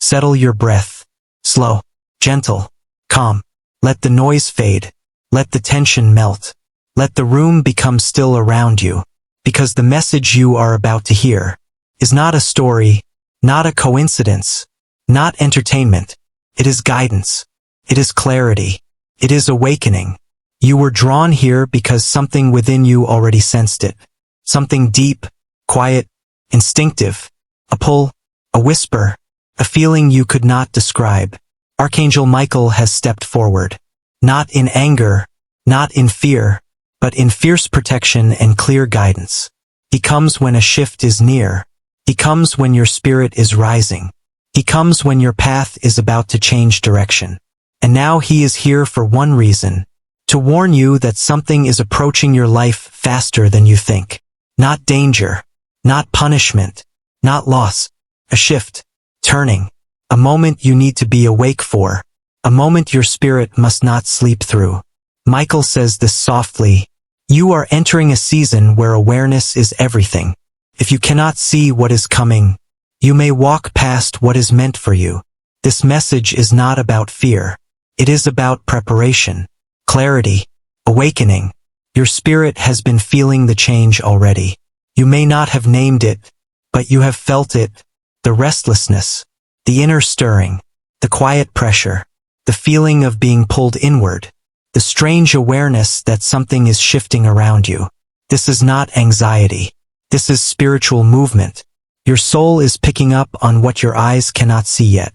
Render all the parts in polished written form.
Settle your breath. Slow, gentle, calm. Let the noise fade. Let the tension melt. Let the room become still around you. Because the message you are about to hear is not a story, not a coincidence, not entertainment. It is guidance. It is clarity. It is awakening. You were drawn here because something within you already sensed it. Something deep, quiet, instinctive. A pull, a whisper, a feeling you could not describe. Archangel Michael has stepped forward. Not in anger, not in fear, but in fierce protection and clear guidance. He comes when a shift is near. He comes when your spirit is rising. He comes when your path is about to change direction. And now he is here for one reason: to warn you that something is approaching your life faster than you think. Not danger, not punishment, not loss. A shift, turning, a moment you need to be awake for, a moment your spirit must not sleep through. Michael says this softly: you are entering a season where awareness is everything. If you cannot see what is coming, you may walk past what is meant for you. This message is not about fear. It is about preparation, clarity, awakening. Your spirit has been feeling the change already. You may not have named it, but you have felt it. The restlessness, the inner stirring, the quiet pressure, the feeling of being pulled inward, the strange awareness that something is shifting around you. This is not anxiety. This is spiritual movement. Your soul is picking up on what your eyes cannot see yet.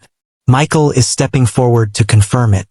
Michael is stepping forward to confirm it.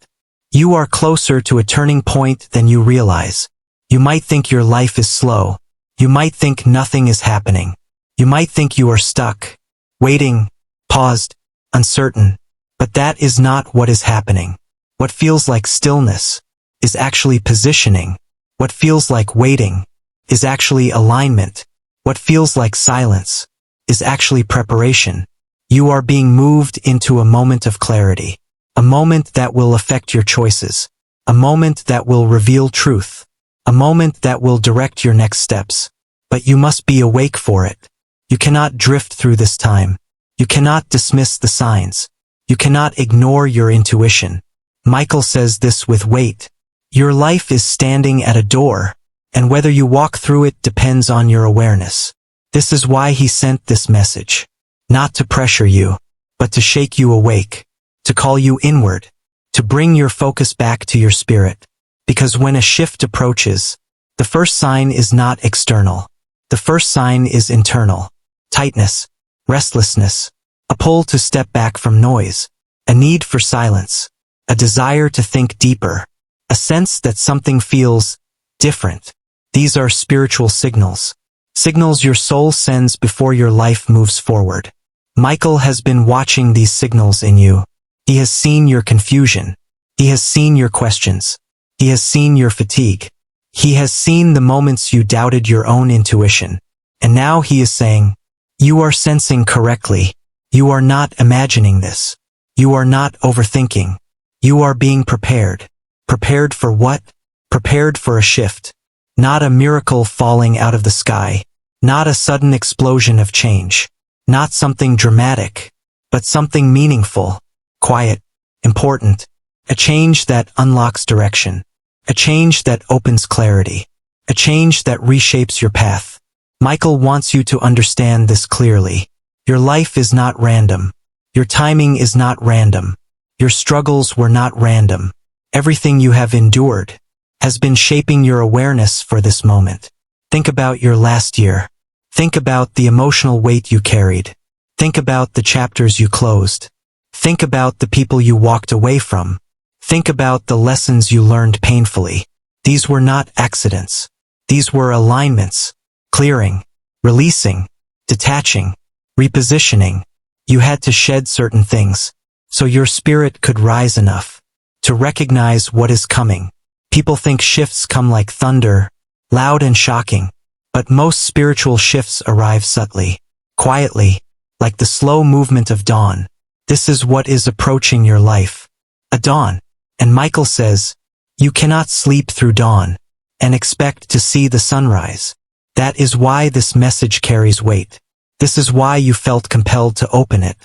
You are closer to a turning point than you realize. You might think your life is slow. You might think nothing is happening. You might think you are stuck, waiting, paused, uncertain. But that is not what is happening. What feels like stillness is actually positioning. What feels like waiting is actually alignment. What feels like silence is actually preparation. You are being moved into a moment of clarity, a moment that will affect your choices, a moment that will reveal truth, a moment that will direct your next steps. But you must be awake for it. You cannot drift through this time. You cannot dismiss the signs. You cannot ignore your intuition. Michael says this with weight. Your life is standing at a door, and whether you walk through it depends on your awareness. This is why he sent this message. Not to pressure you, but to shake you awake, to call you inward, to bring your focus back to your spirit. Because when a shift approaches, the first sign is not external. The first sign is internal. Tightness, restlessness, a pull to step back from noise, a need for silence, a desire to think deeper, a sense that something feels different. These are spiritual signals. Signals your soul sends before your life moves forward. Michael has been watching these signals in you. He has seen your confusion. He has seen your questions. He has seen your fatigue. He has seen the moments you doubted your own intuition. And now he is saying, you are sensing correctly. You are not imagining this. You are not overthinking. You are being prepared. Prepared for what? Prepared for a shift. Not a miracle falling out of the sky. Not a sudden explosion of change. Not something dramatic, but something meaningful, quiet, important. A change that unlocks direction. A change that opens clarity. A change that reshapes your path. Michael wants you to understand this clearly. Your life is not random. Your timing is not random. Your struggles were not random. Everything you have endured has been shaping your awareness for this moment. Think about your last year. Think about the emotional weight you carried. Think about the chapters you closed. Think about the people you walked away from. Think about the lessons you learned painfully. These were not accidents. These were alignments, clearing, releasing, detaching, repositioning. You had to shed certain things, so your spirit could rise enough to recognize what is coming. People think shifts come like thunder, loud and shocking, but most spiritual shifts arrive subtly, quietly, like the slow movement of dawn. This is what is approaching your life. A dawn. And Michael says, you cannot sleep through dawn and expect to see the sunrise. That is why this message carries weight. This is why you felt compelled to open it.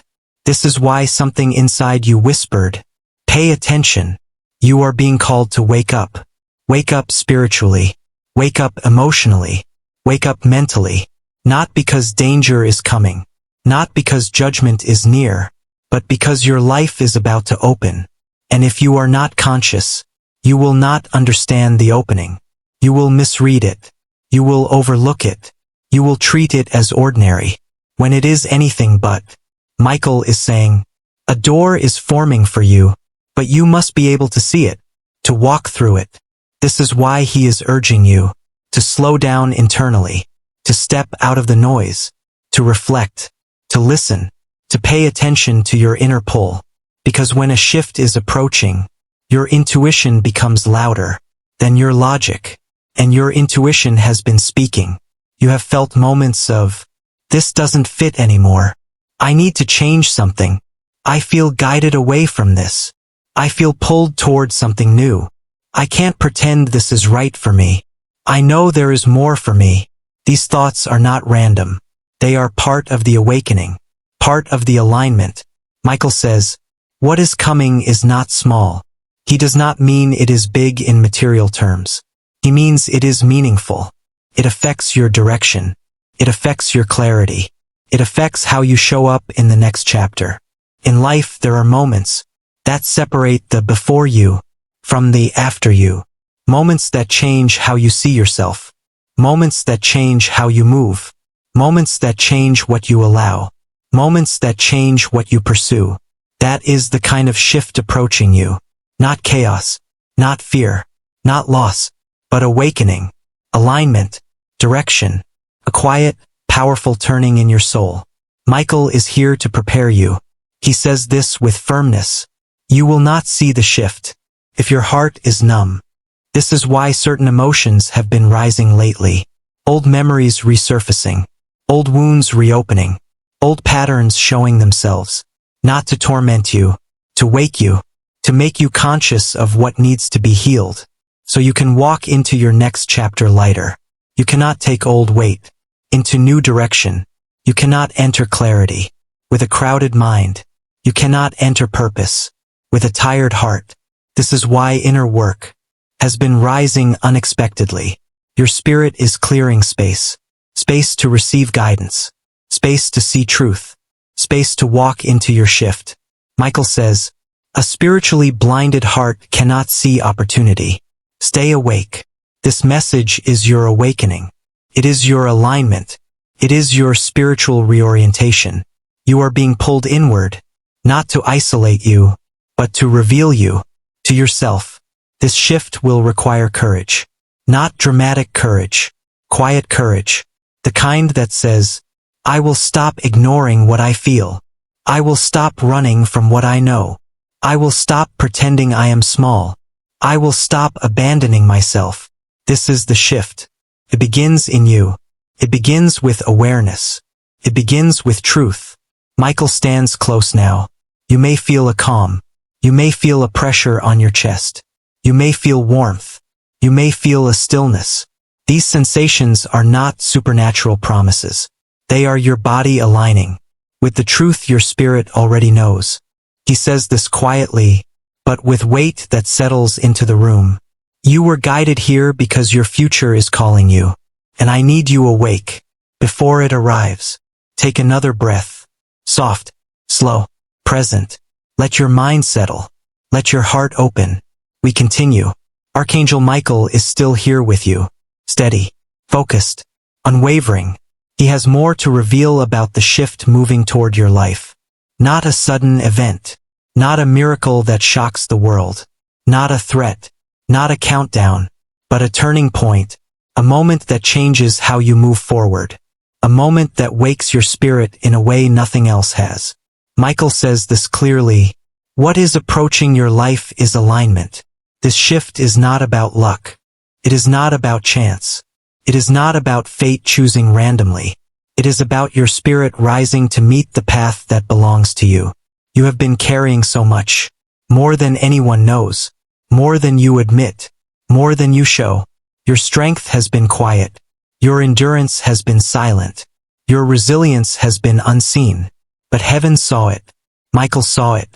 This is why something inside you whispered, "Pay attention. You are being called to wake up. Wake up spiritually. Wake up emotionally. Wake up mentally. Not because danger is coming. Not because judgment is near. But because your life is about to open. And if you are not conscious, you will not understand the opening. You will misread it. You will overlook it. You will treat it as ordinary, when it is anything but. Michael is saying, a door is forming for you, but you must be able to see it, to walk through it. This is why he is urging you to slow down internally, to step out of the noise, to reflect, to listen, to pay attention to your inner pull. Because when a shift is approaching, your intuition becomes louder than your logic, and your intuition has been speaking. You have felt moments of, this doesn't fit anymore. I need to change something. I feel guided away from this. I feel pulled toward something new. I can't pretend this is right for me. I know there is more for me. These thoughts are not random. They are part of the awakening, part of the alignment. Michael says, what is coming is not small. He does not mean it is big in material terms. He means it is meaningful. It affects your direction. It affects your clarity. It affects how you show up in the next chapter. In life, there are moments that separate the before you from the after you. Moments that change how you see yourself. Moments that change how you move. Moments that change what you allow. Moments that change what you pursue. That is the kind of shift approaching you. Not chaos, not fear, not loss, but awakening, alignment, direction, a quiet, powerful turning in your soul. Michael is here to prepare you. He says this with firmness. You will not see the shift if your heart is numb. This is why certain emotions have been rising lately. Old memories resurfacing. Old wounds reopening. Old patterns showing themselves. Not to torment you, to wake you, to make you conscious of what needs to be healed, so you can walk into your next chapter lighter. You cannot take old weight into new direction. You cannot enter clarity with a crowded mind. You cannot enter purpose with a tired heart. This is why inner work has been rising unexpectedly. Your spirit is clearing space, space to receive guidance, space to see truth, space to walk into your shift. Michael says, a spiritually blinded heart cannot see opportunity. Stay awake. This message is your awakening. It is your alignment. It is your spiritual reorientation. You are being pulled inward, not to isolate you, but to reveal you to yourself. This shift will require courage. Not dramatic courage, quiet courage. The kind that says, I will stop ignoring what I feel. I will stop running from what I know. I will stop pretending I am small. I will stop abandoning myself. This is the shift. It begins in you. It begins with awareness. It begins with truth. Michael stands close now. You may feel a calm. You may feel a pressure on your chest. You may feel warmth. You may feel a stillness. These sensations are not supernatural promises. They are your body aligning with the truth your spirit already knows. He says this quietly, but with weight that settles into the room. You were guided here because your future is calling you, and I need you awake before it arrives. Take another breath. Soft, slow, present. Let your mind settle. Let your heart open. We continue. Archangel Michael is still here with you. Steady, focused, unwavering. He has more to reveal about the shift moving toward your life. Not a sudden event. Not a miracle that shocks the world. Not a threat. Not a countdown. But a turning point. A moment that changes how you move forward. A moment that wakes your spirit in a way nothing else has. Michael says this clearly. What is approaching your life is alignment. This shift is not about luck. It is not about chance. It is not about fate choosing randomly. It is about your spirit rising to meet the path that belongs to you. You have been carrying so much. More than anyone knows. More than you admit. More than you show. Your strength has been quiet. Your endurance has been silent. Your resilience has been unseen. But heaven saw it. Michael saw it.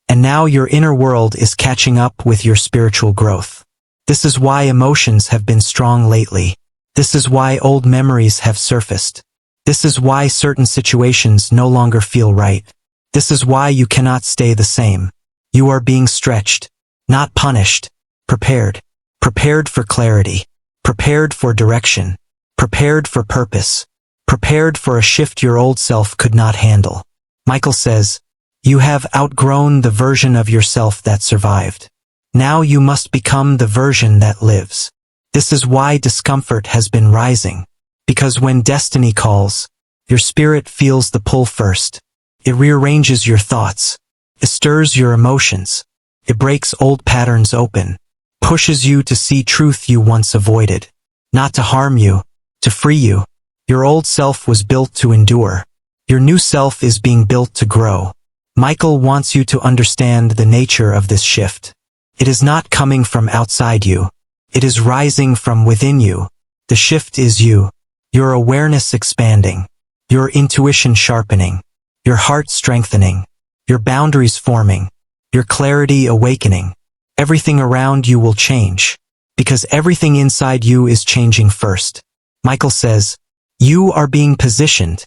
And now your inner world is catching up with your spiritual growth. This is why emotions have been strong lately. This is why old memories have surfaced. This is why certain situations no longer feel right. This is why you cannot stay the same. You are being stretched, not punished, prepared. Prepared for clarity. Prepared for direction. Prepared for purpose. Prepared for a shift your old self could not handle. Michael says, you have outgrown the version of yourself that survived. Now you must become the version that lives. This is why discomfort has been rising. Because when destiny calls, your spirit feels the pull first. It rearranges your thoughts. It stirs your emotions. It breaks old patterns open. Pushes you to see truth you once avoided. Not to harm you, to free you. Your old self was built to endure. Your new self is being built to grow. Michael wants you to understand the nature of this shift. It is not coming from outside you. It is rising from within you. The shift is you. Your awareness expanding. Your intuition sharpening. Your heart strengthening. Your boundaries forming. Your clarity awakening. Everything around you will change. Because everything inside you is changing first. Michael says, you are being positioned,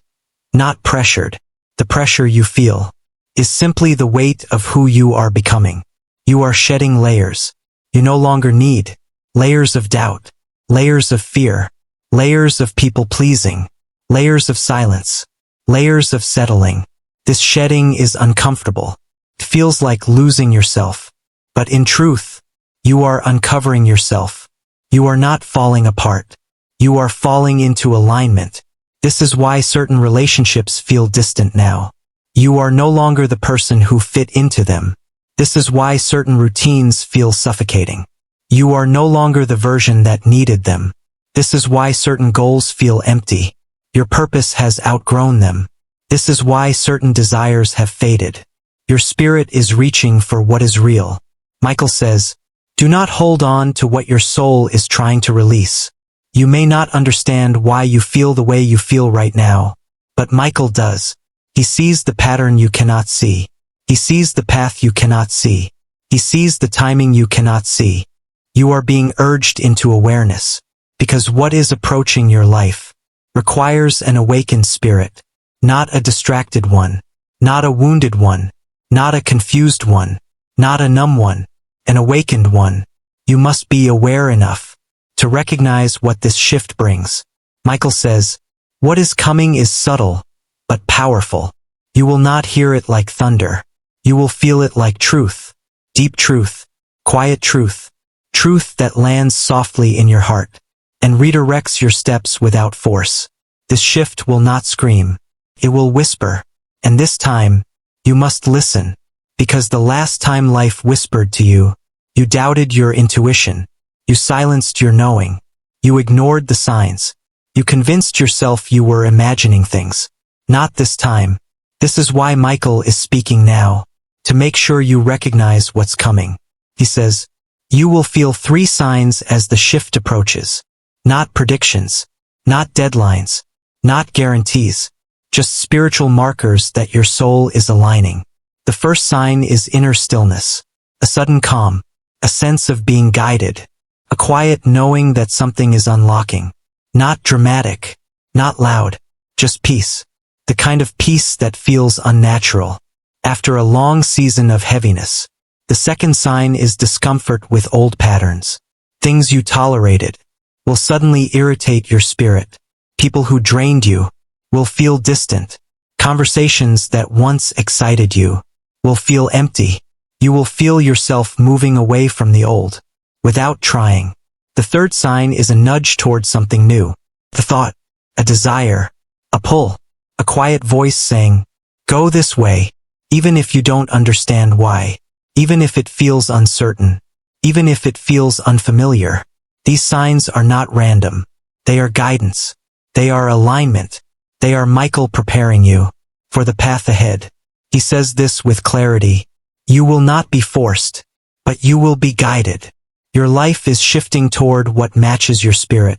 not pressured. The pressure you feel is simply the weight of who you are becoming. You are shedding layers. You no longer need layers of doubt, layers of fear, layers of people-pleasing, layers of silence, layers of settling. This shedding is uncomfortable. It feels like losing yourself. But in truth, you are uncovering yourself. You are not falling apart. You are falling into alignment. This is why certain relationships feel distant now. You are no longer the person who fit into them. This is why certain routines feel suffocating. You are no longer the version that needed them. This is why certain goals feel empty. Your purpose has outgrown them. This is why certain desires have faded. Your spirit is reaching for what is real. Michael says, do not hold on to what your soul is trying to release. You may not understand why you feel the way you feel right now, but Michael does. He sees the pattern you cannot see. He sees the path you cannot see. He sees the timing you cannot see. You are being urged into awareness, because what is approaching your life requires an awakened spirit, not a distracted one, not a wounded one, not a confused one, not a numb one, an awakened one. You must be aware enough to recognize what this shift brings. Michael says, what is coming is subtle, but powerful. You will not hear it like thunder. You will feel it like truth, deep truth, quiet truth, truth that lands softly in your heart and redirects your steps without force. This shift will not scream. It will whisper. And this time, you must listen, because the last time life whispered to you, you doubted your intuition. You silenced your knowing. You ignored the signs. You convinced yourself you were imagining things. Not this time. This is why Michael is speaking now, to make sure you recognize what's coming. He says, you will feel 3 signs as the shift approaches. Not predictions, not deadlines, not guarantees, just spiritual markers that your soul is aligning. The first sign is inner stillness, a sudden calm, a sense of being guided, a quiet knowing that something is unlocking. Not dramatic, not loud, just peace. The kind of peace that feels unnatural after a long season of heaviness. The second sign is discomfort with old patterns. Things you tolerated will suddenly irritate your spirit. People who drained you will feel distant. Conversations that once excited you will feel empty. You will feel yourself moving away from the old without trying. The third sign is a nudge towards something new. The thought, a desire, a pull, a quiet voice saying, go this way, even if you don't understand why, even if it feels uncertain, even if it feels unfamiliar. These signs are not random. They are guidance. They are alignment. They are Michael preparing you for the path ahead. He says this with clarity. You will not be forced, but you will be guided. Your life is shifting toward what matches your spirit,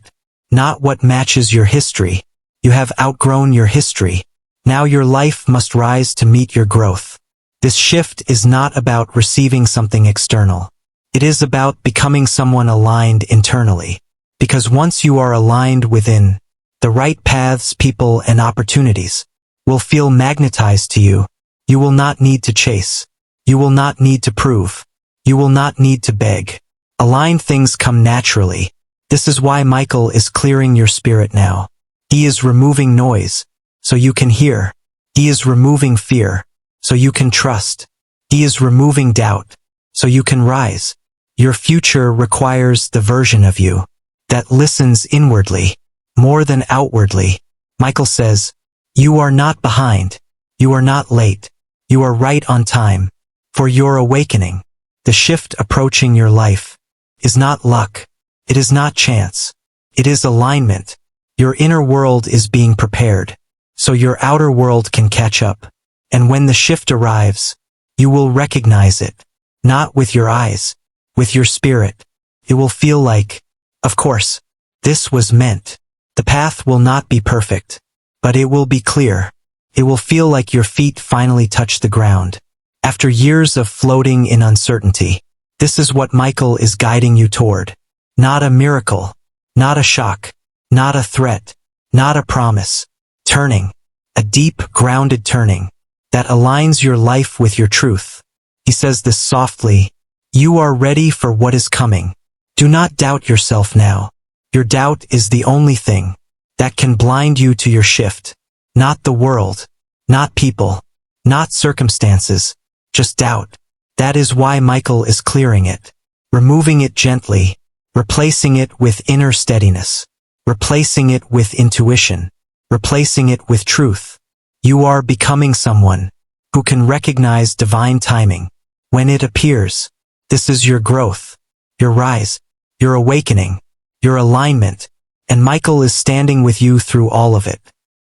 not what matches your history. You have outgrown your history. Now your life must rise to meet your growth. This shift is not about receiving something external. It is about becoming someone aligned internally. Because once you are aligned within, the right paths, people, and opportunities will feel magnetized to you. You will not need to chase. You will not need to prove. You will not need to beg. Aligned things come naturally. This is why Michael is clearing your spirit now. He is removing noise, so you can hear. He is removing fear, so you can trust. He is removing doubt, so you can rise. Your future requires the version of you that listens inwardly, more than outwardly. Michael says, you are not behind. You are not late. You are right on time. For your awakening, the shift approaching your life, is not luck. It is not chance. It is alignment. Your inner world is being prepared, so your outer world can catch up. And when the shift arrives, you will recognize it, not with your eyes, with your spirit. It will feel like, of course, this was meant. The path will not be perfect, but it will be clear. It will feel like your feet finally touch the ground. After years of floating in uncertainty, this is what Michael is guiding you toward. Not a miracle, not a shock, not a threat, not a promise. Turning, a deep, grounded turning that aligns your life with your truth. He says this softly, you are ready for what is coming. Do not doubt yourself now. Your doubt is the only thing that can blind you to your shift. Not the world, not people, not circumstances, just doubt. That is why Michael is clearing it, removing it gently, replacing it with inner steadiness, replacing it with intuition, replacing it with truth. You are becoming someone who can recognize divine timing when it appears. This is your growth, your rise, your awakening, your alignment, and Michael is standing with you through all of it,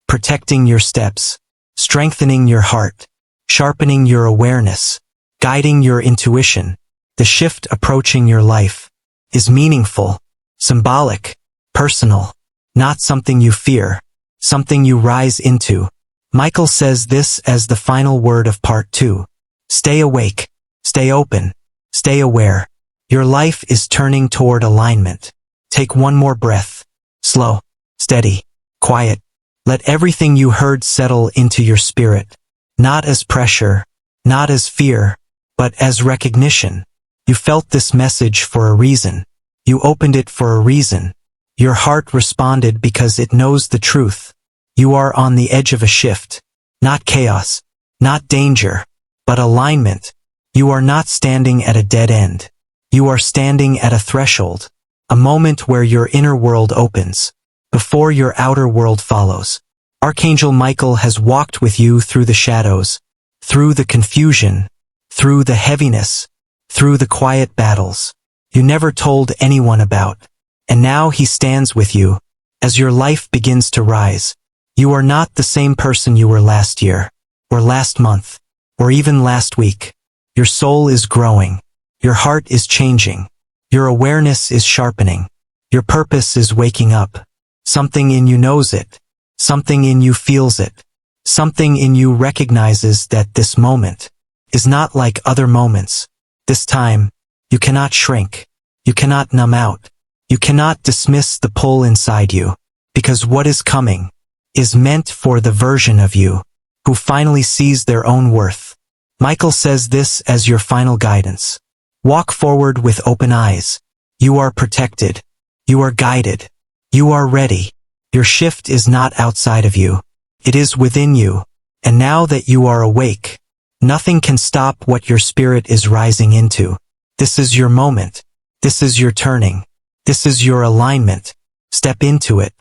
protecting your steps, strengthening your heart, sharpening your awareness, guiding your intuition. The shift approaching your life is meaningful, symbolic, personal, not something you fear, something you rise into. Michael says this as the final word of part 2. Stay awake, stay open, stay aware. Your life is turning toward alignment. Take one more breath. Slow, steady, quiet. Let everything you heard settle into your spirit. Not as pressure, not as fear, but as recognition. You felt this message for a reason. You opened it for a reason. Your heart responded because it knows the truth. You are on the edge of a shift. Not chaos, not danger, but alignment. You are not standing at a dead end. You are standing at a threshold. A moment where your inner world opens, before your outer world follows. Archangel Michael has walked with you through the shadows, through the confusion, through the heaviness, through the quiet battles you never told anyone about. And now he stands with you, as your life begins to rise. You are not the same person you were last year, or last month, or even last week. Your soul is growing. Your heart is changing. Your awareness is sharpening. Your purpose is waking up. Something in you knows it. Something in you feels it. Something in you recognizes that this moment is not like other moments. This time, you cannot shrink. You cannot numb out. You cannot dismiss the pull inside you, because what is coming is meant for the version of you who finally sees their own worth. Michael says this as your final guidance. Walk forward with open eyes. You are protected. You are guided. You are ready. Your shift is not outside of you. It is within you. And now that you are awake, nothing can stop what your spirit is rising into. This is your moment. This is your turning. This is your alignment. Step into it.